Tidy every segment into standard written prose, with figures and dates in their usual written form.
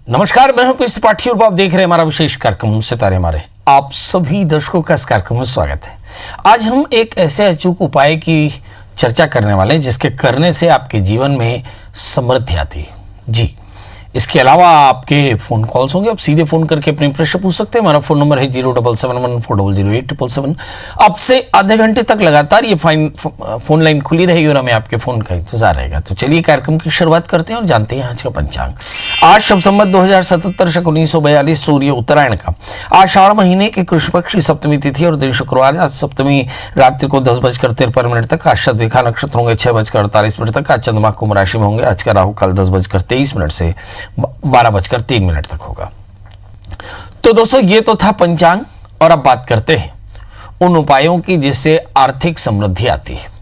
नमस्कार, मैं हूं पीयूष त्रिपाठी और आप देख रहे हैं हमारा विशेष कार्यक्रम सितारे हमारे। आप सभी दर्शकों का इस कार्यक्रम में स्वागत है। आज हम एक ऐसे अचूक उपाय की चर्चा करने वाले हैं जिसके करने से आपके जीवन में समृद्धि आती है। जी, इसके अलावा आपके फ़ोन कॉल्स होंगे, आप सीधे फ़ोन करके अपने प्रश्न पूछ सकते हैं। हमारा फ़ोन नंबर है 07714008777। आपसे आधे घंटे तक लगातार ये फ़ोन लाइन खुली रहेगी और हमें आपके फ़ोन का इंतजार रहेगा। तो चलिए कार्यक्रम की शुरुआत करते हैं और जानते हैं आज का पंचांग। आज शब संवत 2077 शक 1942 सूर्य उत्तरायण का आषाढ़ महीने की कृष्ण पक्ष की सप्तमी तिथि और दिन शुक्रवार। आज सप्तमी रात्रि को 10:53 तक। आज शतभिखा नक्षत्र होंगे 6:48 तक। आज चंद्रमा कुंभ राशि में होंगे। आज का राहु काल 10:23 से 12:03 तक होगा। तो दोस्तों, ये तो था पंचांग और अब बात करते हैं उन उपायों की जिससे आर्थिक समृद्धि आती है।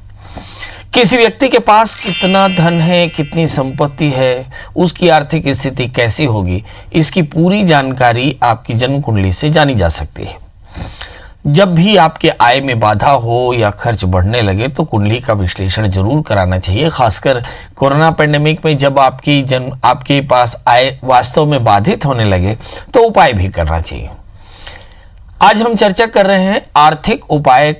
किसी व्यक्ति के पास कितना धन है, कितनी संपत्ति है, उसकी आर्थिक स्थिति कैसी होगी, इसकी पूरी जानकारी आपकी जन्म कुंडली से जानी जा सकती है। जब भी आपके आय में बाधा हो या खर्च बढ़ने लगे तो कुंडली का विश्लेषण जरूर कराना चाहिए। खासकर कोरोना पैंडेमिक में जब आपके पास आय वास्तव में बाधित होने लगे तो उपाय भी करना चाहिए। आज हम चर्चा कर रहे हैं आर्थिक उपाय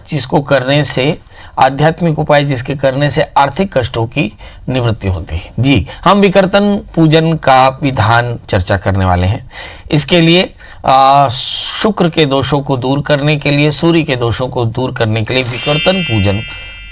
जिसको करने से आध्यात्मिक उपाय जिसके करने से आर्थिक कष्टों की निवृत्ति होती है। जी, हम विकर्तन पूजन का विधान चर्चा करने वाले हैं। इसके लिए शुक्र के दोषों को दूर करने के लिए, सूर्य के दोषों को दूर करने के लिए विकर्तन पूजन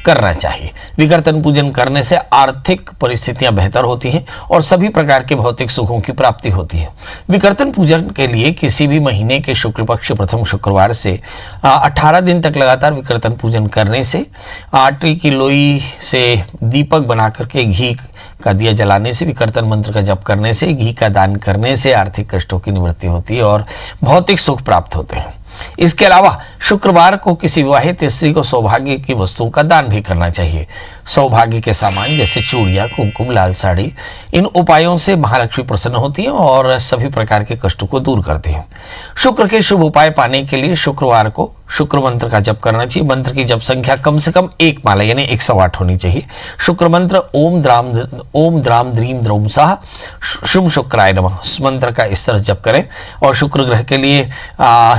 करना चाहिए। विकर्तन पूजन करने से आर्थिक परिस्थितियां बेहतर होती हैं और सभी प्रकार के भौतिक सुखों की प्राप्ति होती है। विकर्तन पूजन के लिए किसी भी महीने के शुक्ल पक्ष प्रथम शुक्रवार से 18 दिन तक लगातार विकर्तन पूजन करने से, आटे की लोई से दीपक बना करके घी का दिया जलाने से, विकर्तन मंत्र का जप करने से, घी का दान करने से आर्थिक कष्टों की निवृत्ति होती है और भौतिक सुख प्राप्त होते हैं। इसके अलावा शुक्रवार को किसी विवाहित स्त्री को सौभाग्य की वस्तुओं का दान भी करना चाहिए। सौभाग्य के सामान जैसे चूड़ियां, कुमकुम, लाल साड़ी, इन उपायों से महालक्ष्मी प्रसन्न होती है और सभी प्रकार के कष्टों को दूर करती है। शुक्र के शुभ उपाय पाने के लिए शुक्रवार को शुक्र मंत्र का जप करना चाहिए। मंत्र की जप संख्या कम से कम 1 माला यानी 108 होनी चाहिए। शुक्र मंत्र ओम द्राम द्रीम द्रौम साह शुभ शुक्राय नमः, इस मंत्र का इस तरह जप करें। और शुक्र ग्रह के लिए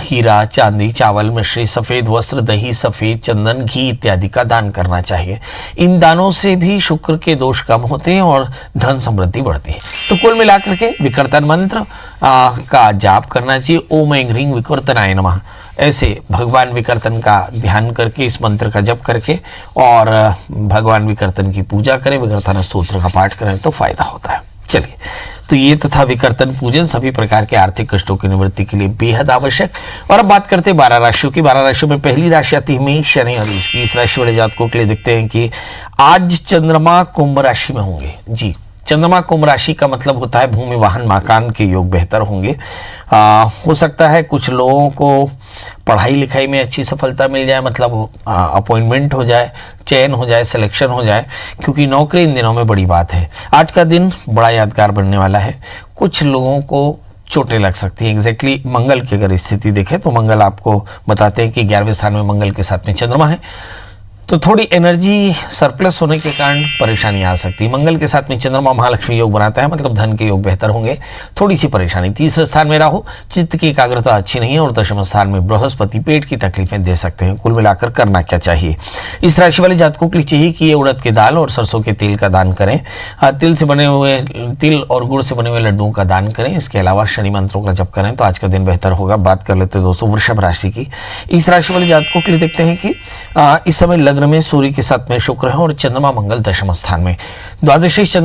हीरा, चांदी, चावल, मिश्री, सफेद वस्त्र, दही, सफेद चंदन, घी इत्यादि का दान करना चाहिए। इन दानों से भी शुक्र के दोष कम होते हैं और धन समृद्धि बढ़ती है। तो कुल मिलाकर के विकर्तन मंत्र का जाप करना चाहिए। ओम ऐं ह्रीं विकर्तनाय नमः, ऐसे भगवान विकर्तन का ध्यान करके, इस मंत्र का जप करके और भगवान विकर्तन की पूजा करें, विकर्तन स्तोत्र का पाठ करें तो फायदा होता है। चलिए, तो ये तो था विकर्तन पूजन, सभी प्रकार के आर्थिक कष्टों की निवृत्ति के लिए बेहद आवश्यक। और अब बात करते हैं 12 राशियों की। 12 राशियों में पहली राशि आती है मेष, शनि और वृश्चिक। इस राशि वाले जातकों के लिए देखते हैं कि आज चंद्रमा कुंभ राशि में होंगे। जी, चंद्रमा कुंभ राशि का मतलब होता है भूमि, वाहन, मकान के योग बेहतर होंगे। हो सकता है कुछ लोगों को पढ़ाई लिखाई में अच्छी सफलता मिल जाए, मतलब अपॉइंटमेंट हो जाए, चयन हो जाए, सिलेक्शन हो जाए, क्योंकि नौकरी इन दिनों में बड़ी बात है। आज का दिन बड़ा यादगार बनने वाला है। कुछ लोगों को चोटें लग सकती है। एग्जैक्टली मंगल की अगर स्थिति देखें तो मंगल आपको बताते हैं कि 11वें स्थान में मंगल के साथ में चंद्रमा है, तो थोड़ी एनर्जी सरप्लस होने के कारण परेशानी आ सकती है। मंगल के साथ में चंद्रमा महालक्ष्मी योग बनाता है, मतलब धन के योग बेहतर होंगे, थोड़ी सी परेशानी। तीसरे स्थान में राहु, चित्त की एकाग्रता अच्छी नहीं है। और दशम स्थान में बृहस्पति पेट की तकलीफें दे सकते हैं। कुल मिलाकर करना क्या चाहिए? इस राशि वाले जातकों के लिए चाहिए कि ये उड़द की दाल और सरसों के तेल का दान करें। तिल और गुड़ से बने हुए लड्डुओं का दान करें। इसके अलावा शनि मंत्रों का जप करें तो आज का दिन बेहतर होगा। बात कर लेते हैं दोस्तों वृषभ राशि की। इस राशि वाले जातकों के लिए देखते हैं कि इस समय लग्न में सूर्य के साथ में शुक्र है और चंद्रमा मंगल दशम स्थान में। द्वादशीश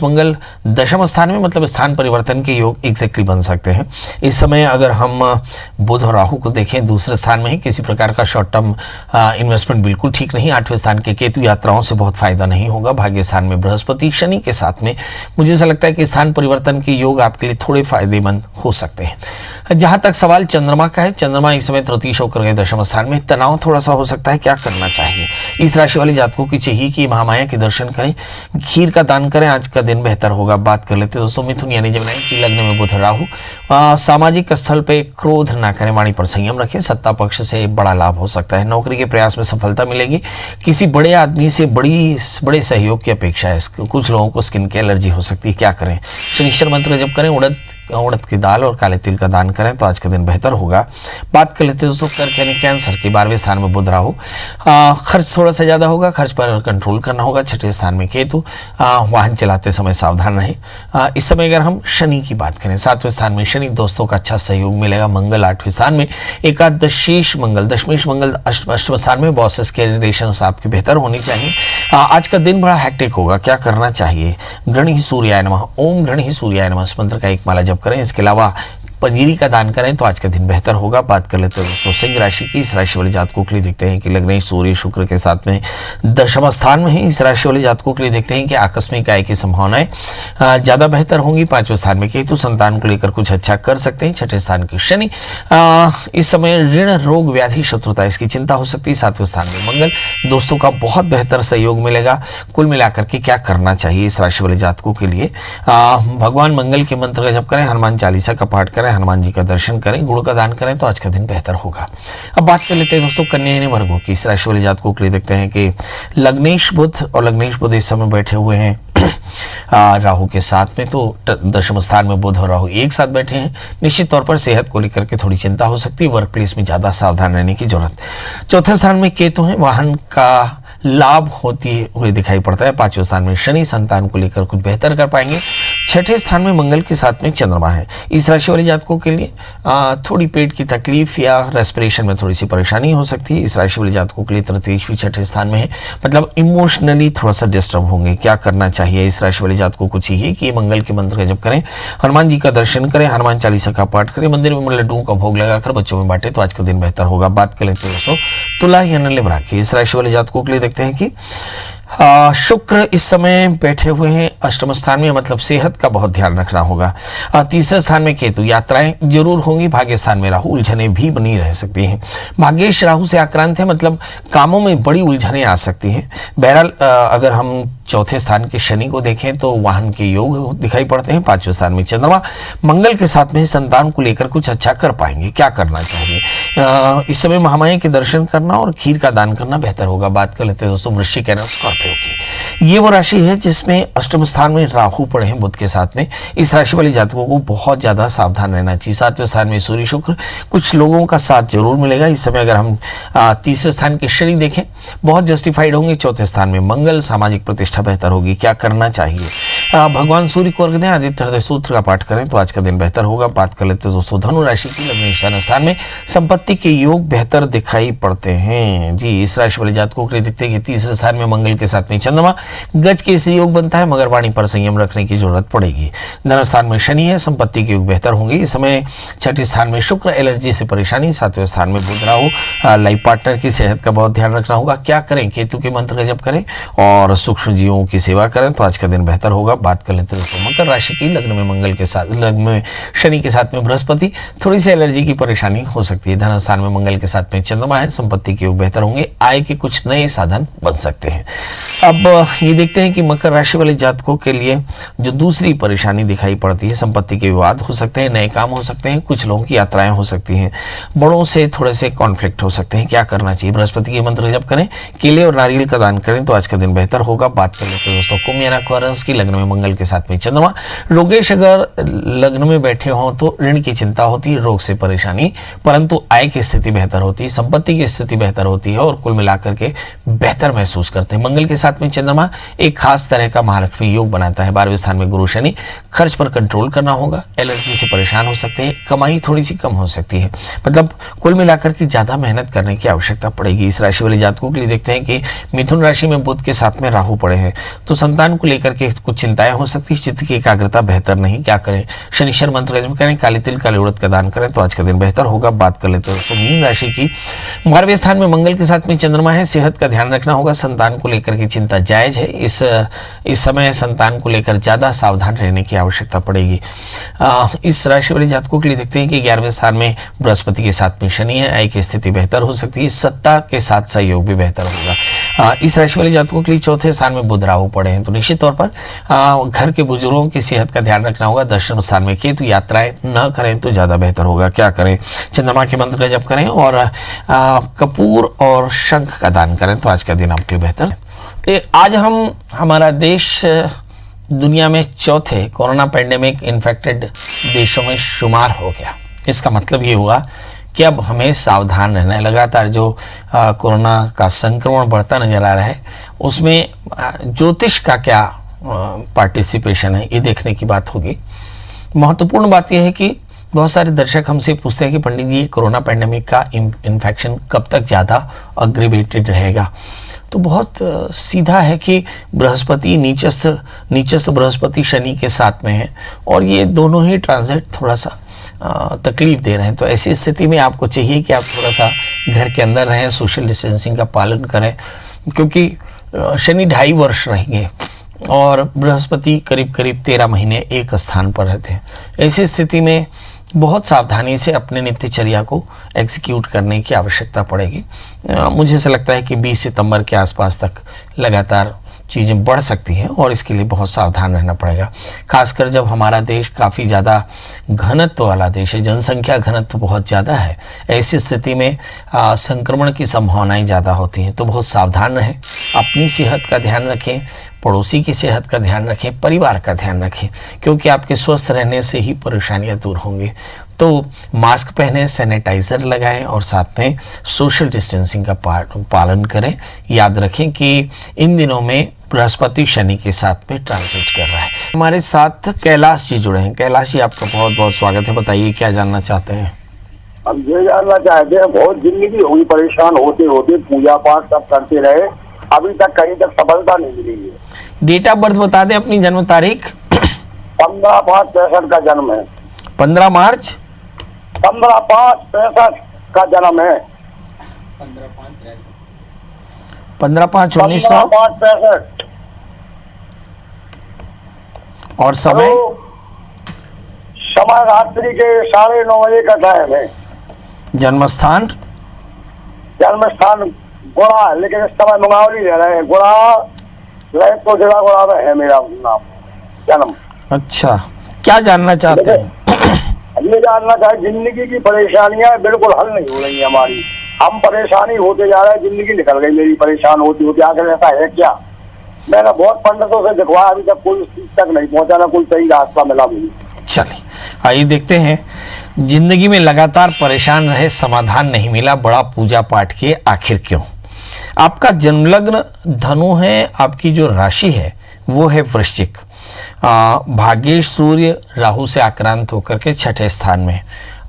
मंगल दशम स्थान में, मतलब स्थान परिवर्तन के योग एग्जैक्टली बन सकते हैं। इस समय अगर हम बुध और राहु को देखें, दूसरे स्थान में ही, किसी प्रकार का शॉर्ट टर्म इन्वेस्टमेंट बिल्कुल ठीक नहीं। 8वें स्थान के केतु, यात्राओं से बहुत फायदा नहीं होगा। भाग्य स्थान में बृहस्पति, शनि के साथ में मुझे ऐसा लगता है कि स्थान परिवर्तन के योग आपके लिए थोड़े फायदेमंद हो सकते हैं। जहां तक सवाल चंद्रमा का है, चंद्रमा इस समय तृतीय शुक्र के दशम स्थान में, तनाव थोड़ा सा हो सकता है, क्या करना चाहिए। इस राशि वाले जातकों की चाहिए कि महामाया के दर्शन करें, खीर का दान करें, आज का दिन बेहतर होगा। बात कर लेते हैं दोस्तों मिथुन यानी जमनाई की लग्न में बुध राहु। सामाजिक स्थल पे क्रोध ना करें, वाणी पर संयम रखें, सत्ता पक्ष से बड़ा लाभ हो सकता है, नौकरी के प्रयास में सफलता मिलेगी, किसी बड़े आदमी से बड़े सहयोग की अपेक्षा है। कुछ लोगों को स्किन की एलर्जी हो सकती है, क्या करें। शनिश्चर मंत्र जप करें, उड़द की दाल और काले तिल का दान करें तो आज का दिन बेहतर होगा। बात कर लेते हैं दोस्तों कर्क यानी कैंसर की 12वें स्थान में बुध राहु। खर्च थोड़ा सा ज़्यादा होगा, खर्च पर कंट्रोल करना होगा। 6ठे स्थान में केतु, वाहन चलाते समय सावधान रहें। इस समय अगर हम शनि की बात करें 7वें स्थान में शनि, दोस्तों का अच्छा सहयोग मिलेगा। मंगल 8वें स्थान में, एकादशीश मंगल, दशमेश मंगल अष्टम स्थान में, बॉसेस के रिलेशंस आपके बेहतर होनी चाहिए। आज का दिन बड़ा हैक्टिक होगा, क्या करना चाहिए। गृणी सूर्याय नमः, ओम गृणी सूर्याय नमः इस मंत्र का एक माला जप करें। इसके अलावा पंजीरी का दान करें तो आज का दिन बेहतर होगा। बात कर लेते हैं दोस्तों सिंह राशि की। इस राशि वाले जातकों के लिए देखते हैं कि लग्न सूर्य शुक्र के साथ में दशम स्थान में है। इस राशि वाले जातकों के लिए देखते हैं कि आकस्मिक आय की संभावनाएं ज़्यादा बेहतर होंगी। 5वें स्थान में केतु, संतान को लेकर कुछ अच्छा कर सकते हैं। 6ठे स्थान के शनि, इस समय ऋण रोग व्याधि शत्रुता इसकी चिंता हो सकती है। 7वें स्थान में मंगल, दोस्तों का बहुत बेहतर सहयोग मिलेगा। कुल मिलाकर के क्या करना चाहिए इस राशि वाले जातकों के लिए। भगवान मंगल के मंत्र का जप करें, हनुमान चालीसा का पाठ करें, हनुमान जी का दर्शन करें, गुड़ का दान करें तो आज का दिन बेहतर होगा। अब बात कर लेते हैं दोस्तों कन्या यानी वर्गों की। इस राशि वाले जातकों के लिए देखते हैं कि लग्नेश बुध इस समय बैठे हुए हैं राहु के साथ में, तो दशम स्थान में बुध और राहु एक साथ बैठे हैं। निश्चित तौर पर सेहत को लेकर के थोड़ी चिंता हो सकती है, वर्क प्लेस में ज्यादा सावधान रहने की जरूरत। 4थे स्थान में केतु है, वाहन का लाभ होती हुए दिखाई पड़ता है। 5वें स्थान में शनि, संतान को लेकर कुछ बेहतर कर पाएंगे। 6ठे स्थान में मंगल के साथ में चंद्रमा है। इस राशि वाले जातकों के लिए थोड़ी पेट की तकलीफ या रेस्पिरेशन में थोड़ी सी परेशानी हो सकती है। इस राशि वाले जातकों के लिए तृतीय भी 6ठे स्थान में है, मतलब इमोशनली थोड़ा सा डिस्टर्ब होंगे। क्या करना चाहिए इस राशि वाले जातकों को चाहिए कि मंगल के मंत्र का जप करें, हनुमान जी का दर्शन करें, हनुमान चालीसा का पाठ करें, मंदिर में लड्डुओं का भोग लगाकर बच्चों में बांटे तो आज का दिन बेहतर होगा। बात कर लेते हैं दोस्तों तुला यानी लिब्रा की। इस राशि वाले जातकों के लिए देखते हैं कि शुक्र इस समय बैठे हुए हैं अष्टम स्थान में, मतलब सेहत का बहुत ध्यान रखना होगा। 3रे स्थान में केतु, यात्राएं जरूर होंगी। भाग्य स्थान में राहु, उलझने भी बनी रह सकती हैं। भाग्येश राहु से आक्रांत है, मतलब कामों में बड़ी उलझने आ सकती हैं। बहरहाल अगर हम 4थे स्थान के शनि को देखें तो वाहन के योग दिखाई पड़ते हैं। 5वें स्थान में चंद्रमा, मंगल के साथ में संतान को लेकर कुछ अच्छा कर पाएंगे। क्या करना चाहिए इस समय महामाया के दर्शन करना और खीर का दान करना बेहतर होगा। बात कर लेते हैं दोस्तों वृश्चिक यानी स्कॉर्पियो की। ये वो राशि है जिसमें अष्टम स्थान में राहु पड़े हैं बुध के साथ में। इस राशि वाले जातकों को बहुत ज्यादा सावधान रहना चाहिए। 7वें स्थान में सूर्य शुक्र, कुछ लोगों का साथ जरूर मिलेगा। इस समय अगर हम 3रे स्थान के शनि देखें बहुत जस्टिफाइड होंगे। 4थे स्थान में मंगल, सामाजिक प्रतिष्ठा बेहतर होगी। क्या करना चाहिए, भगवान सूर्य को अर्घ्य दें, आदित्य हृदय सूत्र का पाठ करें तो आज का दिन बेहतर होगा। बात कर लेते हैं दोस्तों धनु राशि की। लग्न स्थान में संपत्ति के योग बेहतर दिखाई पड़ते हैं जी। इस राशि वाले जातकों के लिए दिखते हैं कि 3रे स्थान में मंगल के साथ में चंद्रमा, गज के इस योग बनता है, मगर वाणी पर संयम रखने की जरूरत पड़ेगी। धन स्थान में शनि है, संपत्ति के योग बेहतर होंगे। इस समय 6ठे स्थान में शुक्र, एलर्जी से परेशानी। 7वें स्थान में बुध राहु, लाइफ पार्टनर की सेहत का बहुत ध्यान रखना होगा। क्या करें, केतु के मंत्र का जप करें और सूक्ष्म जीवों की सेवा करें तो आज का दिन बेहतर होगा। बात कर लेते हैं मकर राशि की। लग्न में मंगल के साथ, लग्न में शनि के साथ में बृहस्पति, थोड़ी सी एलर्जी की परेशानी हो सकती है। धन स्थान में मंगल के साथ में चंद्रमा है, संपत्ति के योग बेहतर होंगे, आय के कुछ नए साधन बन सकते हैं। अब ये देखते हैं कि मकर राशि वाले जातकों के लिए जो दूसरी परेशानी दिखाई पड़ती है, संपत्ति के विवाद हो सकते हैं, नए काम हो सकते हैं, कुछ लोगों की यात्राएं हो सकती हैं, बड़ों से थोड़े से कॉन्फ्लिक्ट हो सकते हैं। क्या करना चाहिए, बृहस्पति के मंत्र जप करें, केले और नारियल का दान करें तो आज का दिन बेहतर होगा। बात कर लेते हैं दोस्तों कुंभ यानी एक्वेरियस की। लग्न में मंगल के साथ में चंद्रमा, रोगेश अगर लग्न में बैठे हों तो ऋण की चिंता होती है, रोग से परेशानी, परंतु आय की स्थिति बेहतर होती है, संपत्ति की स्थिति बेहतर होती है और कुल मिलाकर के बेहतर महसूस करते हैं। मंगल के साथ में चंद्रमा एक खास तरह का महालक्ष्मी योग बनाता है। 12वें स्थान में गुरु शनि, खर्च पर कंट्रोल करना होगा, एलर्जी से परेशान हो सकते हैं, कमाई थोड़ी सी कम हो सकती है, मतलब कुल मिलाकर के ज्यादा मेहनत करने की आवश्यकता पड़ेगी। इस राशि वाले जातकों के लिए देखते हैं कि मिथुन राशि में बुध के साथ में राहु पड़े हैं, तो संतान को लेकर के कुछ चिंताएं हो सकती है, चित्त की एकाग्रता बेहतर नहीं। क्या करें, शनिश्चर मंत्र करें, काले तिल काले उड़द का दान करें तो आज का दिन बेहतर होगा। बात कर लेते हैं मीन राशि की। 12वें स्थान में मंगल के साथ में चंद्रमा है, सेहत का ध्यान रखना होगा, संतान को लेकर के चिंता जायज़ है। इस समय संतान को लेकर ज़्यादा सावधान रहने की आवश्यकता पड़ेगी। इस राशि वाले जातकों के लिए देखते हैं कि 11वें स्थान में बृहस्पति के साथ में शनि है। आय की स्थिति बेहतर हो सकती है, सत्ता के साथ सहयोग भी बेहतर होगा। इस राशि वाले जातकों के लिए 4थे स्थान में बुध राहु पड़े हैं, तो निश्चित तौर पर घर के बुजुर्गों की सेहत का ध्यान रखना होगा। दशम स्थान में केतु, यात्राएं न करें तो ज़्यादा बेहतर होगा। क्या करें? चंद्रमा के मंत्र का जप करें और कपूर और शंख का दान करें तो आज का दिन आपके लिए बेहतर है। आज हमारा देश दुनिया में 4थे कोरोना पैंडेमिक इन्फेक्टेड देशों में शुमार हो गया। इसका मतलब ये हुआ कि अब हमें सावधान रहना है। लगातार जो कोरोना का संक्रमण बढ़ता नजर आ रहा है, उसमें ज्योतिष का क्या पार्टिसिपेशन है, ये देखने की बात होगी। महत्वपूर्ण बात यह है कि बहुत सारे दर्शक हमसे पूछते हैं कि पंडित जी, कोरोना पैंडेमिक का इन्फेक्शन कब तक ज़्यादा अग्रेवेटेड रहेगा? तो बहुत सीधा है कि बृहस्पति नीचस्थ बृहस्पति शनि के साथ में है और ये दोनों ही ट्रांजिट थोड़ा सा तकलीफ दे रहे हैं। तो ऐसी स्थिति में आपको चाहिए कि आप थोड़ा सा घर के अंदर रहें, सोशल डिस्टेंसिंग का पालन करें, क्योंकि शनि 2.5 वर्ष रहेंगे और बृहस्पति करीब 13 महीने एक स्थान पर रहते हैं। ऐसी स्थिति में बहुत सावधानी से अपने नित्यचर्या को एग्जीक्यूट करने की आवश्यकता पड़ेगी। मुझे ऐसा लगता है कि 20 सितंबर के आसपास तक लगातार चीज़ें बढ़ सकती हैं और इसके लिए बहुत सावधान रहना पड़ेगा। खासकर जब हमारा देश काफ़ी ज़्यादा घनत्व वाला देश है, जनसंख्या घनत्व बहुत ज़्यादा है, ऐसी स्थिति में संक्रमण की संभावनाएं ज़्यादा होती हैं। तो बहुत सावधान रहें, अपनी सेहत का ध्यान रखें, पड़ोसी की सेहत का ध्यान रखें, परिवार का ध्यान रखें, क्योंकि आपके स्वस्थ रहने से ही परेशानियां दूर होंगी। तो मास्क पहनें, सैनिटाइज़र लगाएं और साथ में सोशल डिस्टेंसिंग का पालन करें। याद रखें कि इन दिनों में बृहस्पति शनि के साथ में ट्रांजिट कर रहा है। हमारे साथ कैलाश जी जुड़े हैं। कैलाश जी, आपका बहुत बहुत स्वागत है। बताइए क्या जानना चाहते हैं? हम ये जानना चाहते हैं, बहुत जिंदगी हुई परेशान होते होते, पूजा पाठ सब करते रहे, अभी तक कहीं तक सफलता नहीं मिली है। डेट ऑफ बर्थ बता दें, अपनी जन्म तारीख। 15/5/65 का जन्म है। 15 मार्च 15/5/65 का जन्म है। 15/5/1900 15/5/65 और समय? समय रात्रि के 9:30 बजे का टाइम है। जन्म स्थान? जन्म स्थान गुणा, लेकिन इस समय मंगावली रह रहे हैं। गुणा तो जिला गुणा में है मेरा नाम, जन्म। अच्छा, क्या जानना चाहते हैं? ये जानना चाहे, जिंदगी की परेशानियां बिल्कुल हल नहीं हो रही है हमारी। हम परेशानी होते जा रहे हैं, जिंदगी निकल गई मेरी परेशान होती होती। आखिर ऐसा है क्या? मैंने बहुत पंडितों से दिखवाया, अभी तक कोई चीज तक नहीं पहुंचा, ना कोई सही रास्ता मिला मुझे। चलिए आइए देखते हैं। जिंदगी में लगातार परेशान रहे, समाधान नहीं मिला, बड़ा पूजा पाठ किए, आखिर क्यों? आपका जन्मलग्न धनु है, आपकी जो राशि है वो है वृश्चिक। भाग्येश सूर्य राहु से आक्रांत होकर के 6ठे स्थान में।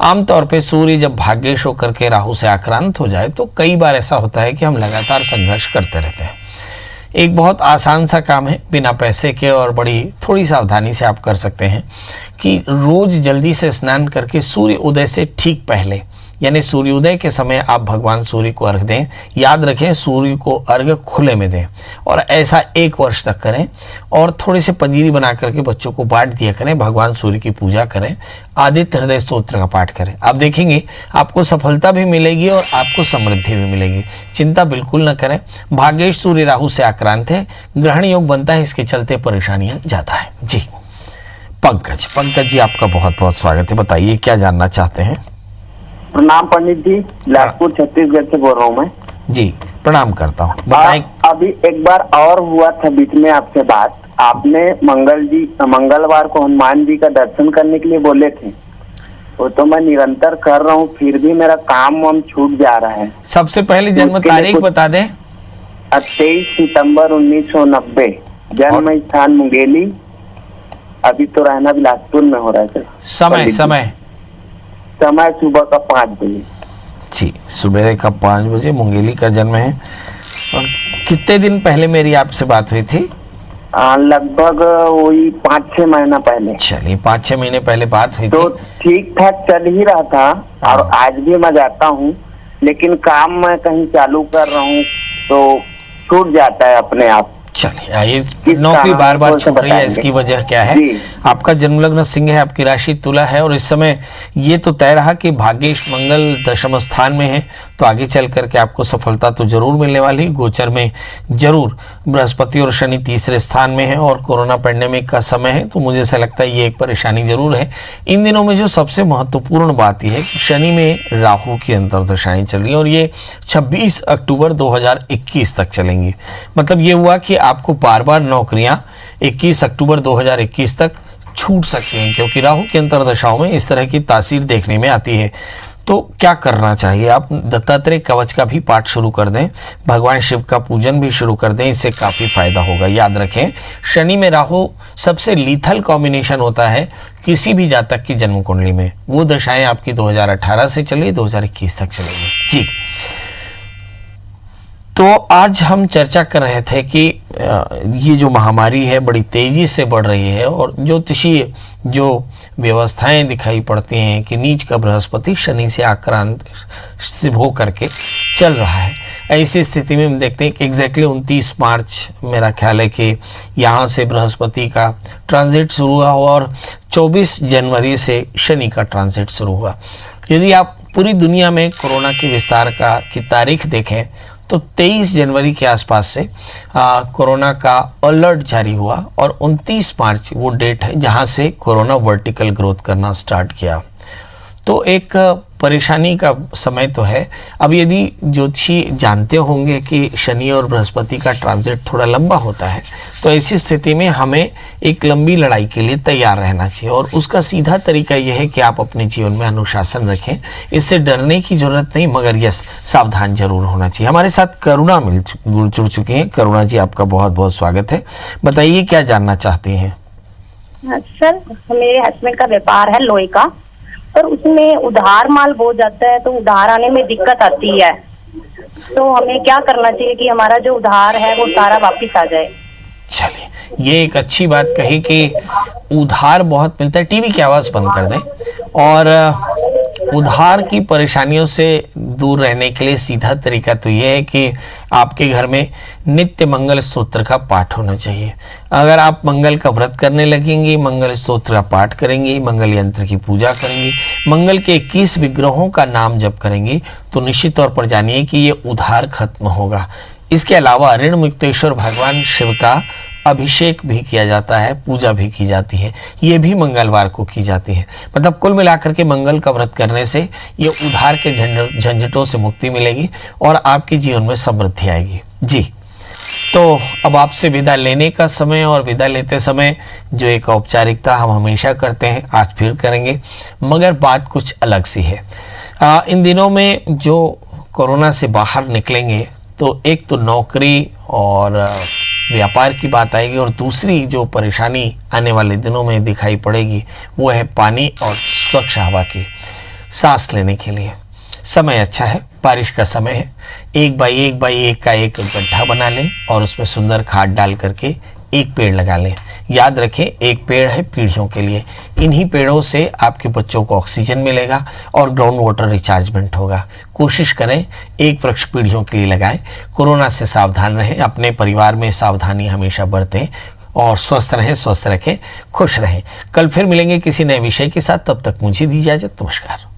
आमतौर पे सूर्य जब भाग्येश होकर के राहु से आक्रांत हो जाए तो कई बार ऐसा होता है कि हम लगातार संघर्ष करते रहते हैं। एक बहुत आसान सा काम है, बिना पैसे के और बड़ी थोड़ी सावधानी से आप कर सकते हैं कि रोज जल्दी से स्नान करके सूर्य उदय से ठीक पहले, यानी सूर्योदय के समय आप भगवान सूर्य को अर्घ दें। याद रखें, सूर्य को अर्घ खुले में दें और ऐसा 1 वर्ष तक करें और थोड़े से पंजीरी बना करके बच्चों को बांट दिया करें। भगवान सूर्य की पूजा करें, आदित्य हृदय स्तोत्र का पाठ करें। आप देखेंगे आपको सफलता भी मिलेगी और आपको समृद्धि भी मिलेगी। चिंता बिल्कुल न करें। भाग्येश सूर्य राहु से आक्रांत है, ग्रहण योग बनता है, इसके चलते परेशानियां ज्यादा है। जी पंकज जी, आपका बहुत बहुत स्वागत है। बताइए क्या जानना चाहते हैं? प्रणाम पंडित जी, बिलासपुर छत्तीसगढ़ से बोल रहा हूँ मैं। जी प्रणाम करता हूँ, बताएं। अभी एक बार और हुआ था बीच में आपसे बात, आपने मंगलवार को हनुमान जी का दर्शन करने के लिए बोले थे। वो तो मैं निरंतर कर रहा हूँ, फिर भी मेरा काम वाम छूट जा रहा है। सबसे पहले जन्म तारीख बता दें। 23 सितंबर 1990, जन्म स्थान मुंगेली, अभी तो रहना बिलासपुर में हो रहा है सर। समय सुबह का 5 बजे। जी, सुबह का 5 बजे मुंगेली का जन्म है। कितने दिन पहले मेरी आपसे बात हुई थी? लगभग वही 5-6 महीना पहले। चलिए 5-6 महीने पहले बात हुई तो थी। ठीक ठाक चल ही रहा था और आज भी मैं जाता हूँ, लेकिन काम मैं कहीं चालू कर रहा हूँ तो छूट जाता है अपने आप। चलिए आइए, किस नौकरी कारण बार बार कौन सा छूट रही है, बताएंगे? इसकी वजह क्या है? जी। आपका जन्म लग्न सिंह है, आपकी राशि तुला है, और इस समय ये तो तय रहा कि भाग्येश मंगल दशम स्थान में है, तो आगे चल करके आपको सफलता तो जरूर मिलने वाली। गोचर में जरूर बृहस्पति और शनि तीसरे स्थान में है और कोरोना पैंडेमिक का समय है, तो मुझे ऐसा लगता है ये एक परेशानी जरूर है। इन दिनों में जो सबसे महत्वपूर्ण बात यह है कि शनि में राहु की अंतर्दशाएं चल रही है और ये 26 अक्टूबर 2021 तक चलेंगी। मतलब ये हुआ कि आपको बार बार नौकरियां 21 अक्टूबर 2021 तक छूट सकती हैं, क्योंकि राहु की अंतर्दशाओं में इस तरह की तासीर देखने में आती है। तो क्या करना चाहिए? आप दत्तात्रेय कवच का भी पाठ शुरू कर दें, भगवान शिव का पूजन भी शुरू कर दें, इससे काफ़ी फायदा होगा। याद रखें, शनि में राहु सबसे लीथल कॉम्बिनेशन होता है किसी भी जातक की जन्म कुंडली में। वो दशाएं आपकी 2018 से चली 2021 तक चलेगी जी। तो आज हम चर्चा कर रहे थे कि ये जो महामारी है बड़ी तेजी से बढ़ रही है और ज्योतिषीय जो व्यवस्थाएं दिखाई पड़ती हैं कि नीच का बृहस्पति शनि से आक्रांत से हो करके चल रहा है। ऐसी स्थिति में हम देखते हैं कि एग्जैक्टली 29 मार्च मेरा ख्याल है कि यहाँ से बृहस्पति का ट्रांजिट शुरू हुआ और 24 जनवरी से शनि का ट्रांजिट शुरू हुआ। यदि आप पूरी दुनिया में कोरोना के विस्तार की तारीख देखें तो 23 जनवरी के आसपास से कोरोना का अलर्ट जारी हुआ और 29 मार्च वो डेट है जहां से कोरोना वर्टिकल ग्रोथ करना स्टार्ट किया। तो एक परेशानी का समय तो है। अब यदि ज्योतिषी जानते होंगे कि शनि और बृहस्पति का ट्रांजिट थोड़ा लंबा होता है, तो ऐसी स्थिति में हमें एक लंबी लड़ाई के लिए तैयार रहना चाहिए और उसका सीधा तरीका यह है कि आप अपने जीवन में अनुशासन रखें। इससे डरने की जरूरत नहीं, मगर यस सावधान जरूर होना चाहिए। हमारे साथ करुणा जुड़ चुकी हैं। करुणा जी, आपका बहुत बहुत स्वागत है। बताइए क्या जानना चाहती हैं? सर, मेरे हस्बैंड का व्यापार है लोहे का, पर उसमें उधार माल बहुत जाता है, तो उधार आने में दिक्कत आती है। तो हमें क्या करना चाहिए कि हमारा जो उधार है वो सारा वापस आ जाए? चलिए, ये एक अच्छी बात कही कि उधार बहुत मिलता है। टीवी की आवाज़ बंद कर दें। और उधार की परेशानियों से दूर रहने के लिए सीधा तरीका तो ये है कि आपके घर में नित्य मंगल स्तोत्र का पाठ होना चाहिए। अगर आप मंगल का व्रत करने लगेंगी, मंगल स्तोत्र का पाठ करेंगी, मंगल यंत्र की पूजा करेंगी, मंगल के 21 विग्रहों का नाम जप करेंगी, तो निश्चित तौर पर जानिए कि ये उधार खत्म होगा। इसके अलावा ऋण मुक्तेश्वर भगवान शिव का अभिषेक भी किया जाता है, पूजा भी की जाती है, ये भी मंगलवार को की जाती है। मतलब कुल मिलाकर के मंगल का व्रत करने से ये उधार के झंझटों से मुक्ति मिलेगी और आपके जीवन में समृद्धि आएगी जी। तो अब आपसे विदा लेने का समय, और विदा लेते समय जो एक औपचारिकता हम हमेशा करते हैं आज फिर करेंगे, मगर बात कुछ अलग सी है। इन दिनों में जो कोरोना से बाहर निकलेंगे तो एक तो नौकरी और व्यापार की बात आएगी, और दूसरी जो परेशानी आने वाले दिनों में दिखाई पड़ेगी वो है पानी और स्वच्छ हवा की। सांस लेने के लिए समय अच्छा है, बारिश का समय है। 1 बाई 1 का एक गड्ढा बना लें और उसमें सुंदर खाद डाल करके एक पेड़ लगा लें। याद रखें, एक पेड़ है पीढ़ियों के लिए। इन्हीं पेड़ों से आपके बच्चों को ऑक्सीजन मिलेगा और ग्राउंड वाटर रिचार्जमेंट होगा। कोशिश करें एक वृक्ष पीढ़ियों के लिए लगाएं। कोरोना से सावधान रहें, अपने परिवार में सावधानी हमेशा बरतें और स्वस्थ रहें, स्वस्थ रखें, खुश रहें। कल फिर मिलेंगे किसी नए विषय के साथ। तब तक मुझे दीजिए इजाजत। नमस्कार।